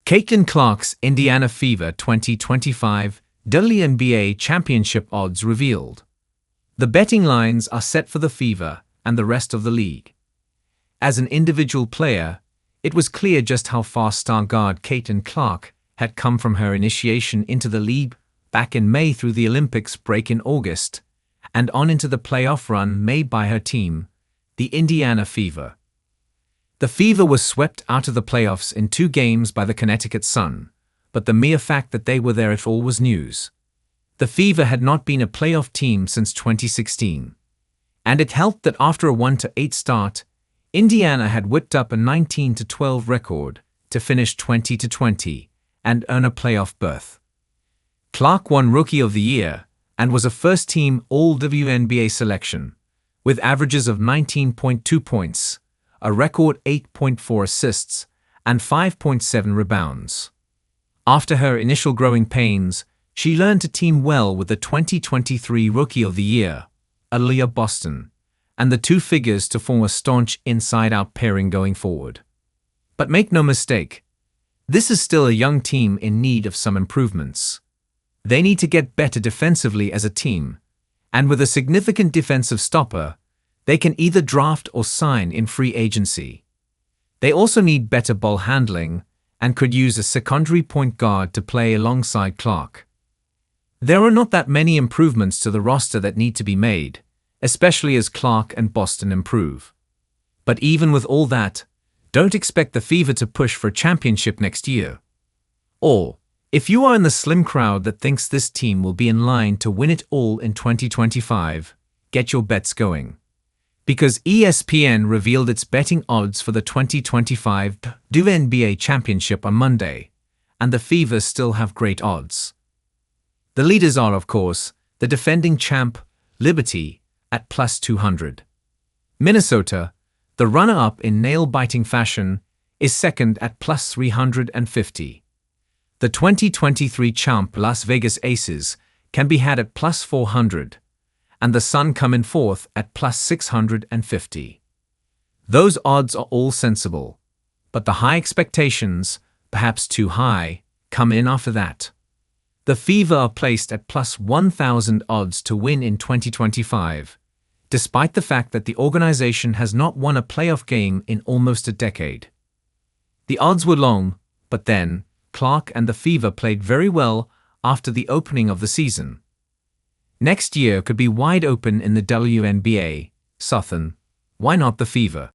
Caitlin Clark's Indiana Fever 2025 WNBA Championship odds revealed. The betting lines are set for the Fever and the rest of the league. As an individual player, it was clear just how far star guard Caitlin Clark had come from her initiation into the league back in May through the Olympics break in August, and on into the playoff run made by her team, the Indiana Fever. The Fever was swept out of the playoffs in 2 games by the Connecticut Sun, but the mere fact that they were there at all was news. The Fever had not been a playoff team since 2016, and it helped that after a 1-8 start, Indiana had whipped up a 19-12 record to finish 20-20 and earn a playoff berth. Clark won Rookie of the Year and was a first-team All-WNBA selection, with averages of 19.2 points, a record 8.4 assists, and 5.7 rebounds. After her initial growing pains, she learned to team well with the 2023 Rookie of the Year, Aaliyah Boston, and the two figures to form a staunch inside-out pairing going forward. But make no mistake, this is still a young team in need of some improvements. They need to get better defensively as a team, and with a significant defensive stopper, they can either draft or sign in free agency. They also need better ball handling and could use a secondary point guard to play alongside Clark. There are not that many improvements to the roster that need to be made, especially as Clark and Boston improve. But even with all that, don't expect the Fever to push for a championship next year. Or, if you are in the slim crowd that thinks this team will be in line to win it all in 2025, get your bets going. Because ESPN revealed its betting odds for the 2025 WNBA Championship on Monday, and the Fever still have great odds. The leaders are, of course, the defending champ, Liberty, at plus 200. Minnesota, the runner-up in nail-biting fashion, is second at plus 350. The 2023 champ Las Vegas Aces can be had at plus 400. And the Sun come in fourth at plus 650. Those odds are all sensible, but the high expectations, perhaps too high, come in after that. The Fever are placed at plus 1,000 odds to win in 2025, despite the fact that the organization has not won a playoff game in almost a decade. The odds were long, but then, Clark and the Fever played very well after the opening of the season. Next year could be wide open in the WNBA, Southern. Why not the Fever?